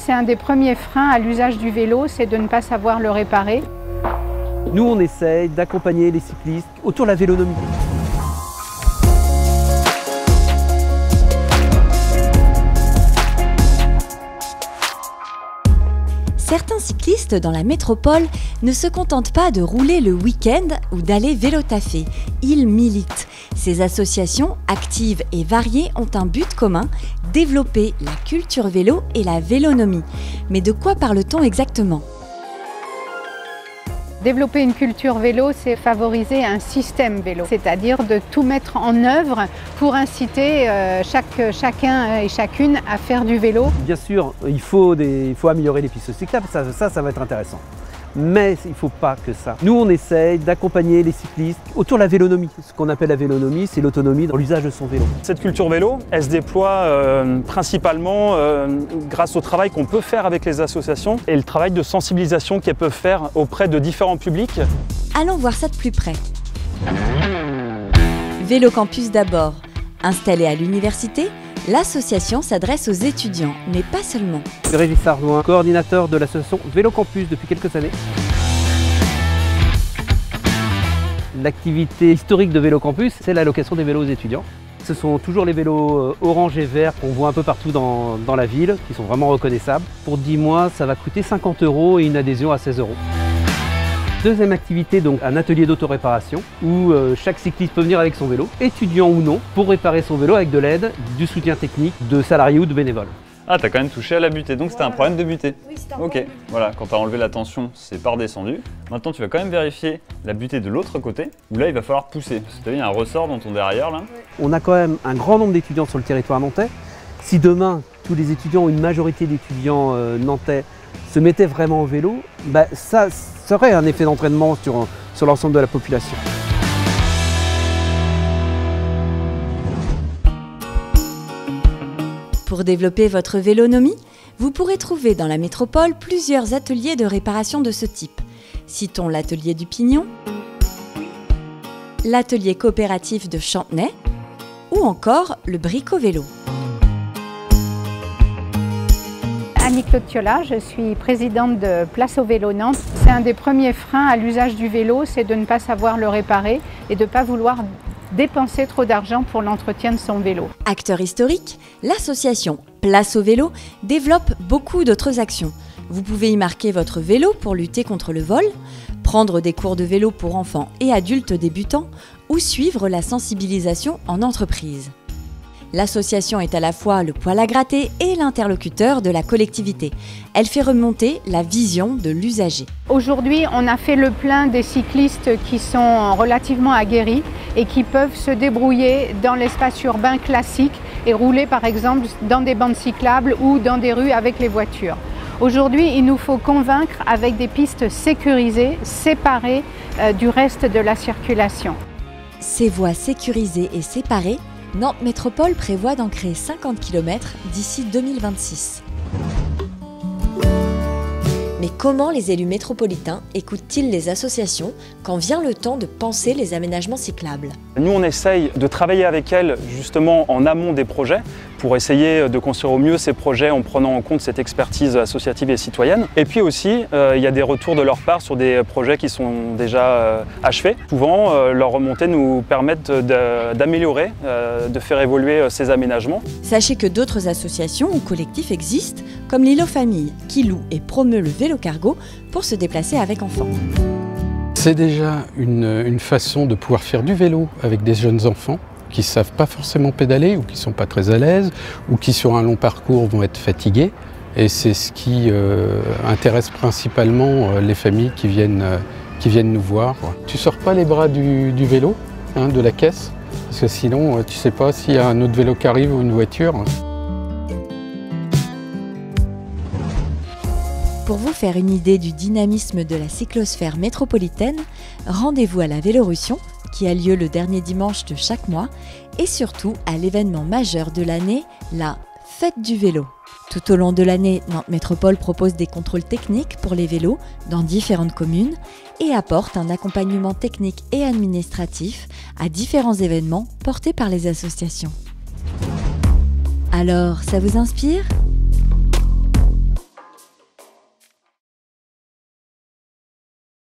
C'est un des premiers freins à l'usage du vélo, c'est de ne pas savoir le réparer. Nous, on essaye d'accompagner les cyclistes autour de la vélonomie. Certains cyclistes dans la métropole ne se contentent pas de rouler le week-end ou d'aller vélo-taffer. Ils militent. Ces associations actives et variées ont un but commun, développer la culture vélo et la vélonomie. Mais de quoi parle-t-on exactement ? Développer une culture vélo, c'est favoriser un système vélo, c'est-à-dire de tout mettre en œuvre pour inciter chacun et chacune à faire du vélo. Bien sûr, il faut améliorer les pistes cyclables, ça va être intéressant. Mais il ne faut pas que ça. Nous, on essaye d'accompagner les cyclistes autour de la vélonomie. Ce qu'on appelle la vélonomie, c'est l'autonomie dans l'usage de son vélo. Cette culture vélo, elle se déploie principalement grâce au travail qu'on peut faire avec les associations et le travail de sensibilisation qu'elles peuvent faire auprès de différents publics. Allons voir ça de plus près. Vélo Campus d'abord. Installé à l'université, l'association s'adresse aux étudiants, mais pas seulement. Régis Ardouin, coordinateur de l'association Vélo Campus depuis quelques années. L'activité historique de Vélo Campus, c'est la location des vélos aux étudiants. Ce sont toujours les vélos orange et vert qu'on voit un peu partout dans la ville, qui sont vraiment reconnaissables. Pour 10 mois, ça va coûter 50 € et une adhésion à 16 €. Deuxième activité, donc un atelier d'autoréparation où chaque cycliste peut venir avec son vélo, étudiant ou non, pour réparer son vélo avec de l'aide, du soutien technique de salariés ou de bénévoles. Ah, t'as quand même touché à la butée, donc c'était un problème de butée. Oui, c'était un problème. Ok, voilà, quand t'as enlevé la tension, c'est pas redescendu. Maintenant, tu vas quand même vérifier la butée de l'autre côté, où là, il va falloir pousser. Parce que t'as vu, il y a un ressort dans ton derrière, là. On a quand même un grand nombre d'étudiants sur le territoire nantais. Si demain, tous les étudiants ou une majorité d'étudiants nantais se mettaient vraiment au vélo, ça serait un effet d'entraînement sur l'ensemble de la population. Pour développer votre vélonomie, vous pourrez trouver dans la métropole plusieurs ateliers de réparation de ce type. Citons l'atelier du Pignon, l'atelier coopératif de Chantenay ou encore le Brico-Vélo. Annie-Claude Thiola, je suis présidente de Place au Vélo Nantes. C'est un des premiers freins à l'usage du vélo, c'est de ne pas savoir le réparer et de ne pas vouloir dépenser trop d'argent pour l'entretien de son vélo. Acteur historique, l'association Place au Vélo développe beaucoup d'autres actions. Vous pouvez y marquer votre vélo pour lutter contre le vol, prendre des cours de vélo pour enfants et adultes débutants ou suivre la sensibilisation en entreprise. L'association est à la fois le poil à gratter et l'interlocuteur de la collectivité. Elle fait remonter la vision de l'usager. Aujourd'hui, on a fait le plein des cyclistes qui sont relativement aguerris et qui peuvent se débrouiller dans l'espace urbain classique et rouler par exemple dans des bandes cyclables ou dans des rues avec les voitures. Aujourd'hui, il nous faut convaincre avec des pistes sécurisées, séparées du reste de la circulation. Ces voies sécurisées et séparées, Nantes Métropole prévoit d'en créer 50 km d'ici 2026. Mais comment les élus métropolitains écoutent-ils les associations quand vient le temps de penser les aménagements cyclables? Nous, on essaye de travailler avec elles justement en amont des projets pour essayer de construire au mieux ces projets en prenant en compte cette expertise associative et citoyenne. Et puis aussi, il y a des retours de leur part sur des projets qui sont déjà achevés. Souvent, leurs remontées nous permettent d'améliorer, de faire évoluer ces aménagements. Sachez que d'autres associations ou collectifs existent, comme l'Îlot Famille, qui loue et promeut le vélo cargo pour se déplacer avec enfants. C'est déjà une façon de pouvoir faire du vélo avec des jeunes enfants qui ne savent pas forcément pédaler ou qui ne sont pas très à l'aise ou qui sur un long parcours vont être fatigués. Et c'est ce qui intéresse principalement les familles qui viennent nous voir. Tu ne sors pas les bras du vélo, de la caisse, parce que sinon tu ne sais pas s'il y a un autre vélo qui arrive ou une voiture. Pour vous faire une idée du dynamisme de la cyclosphère métropolitaine, rendez-vous à la Vélorussion, qui a lieu le dernier dimanche de chaque mois, et surtout à l'événement majeur de l'année, la Fête du vélo. Tout au long de l'année, Nantes Métropole propose des contrôles techniques pour les vélos dans différentes communes et apporte un accompagnement technique et administratif à différents événements portés par les associations. Alors, ça vous inspire ?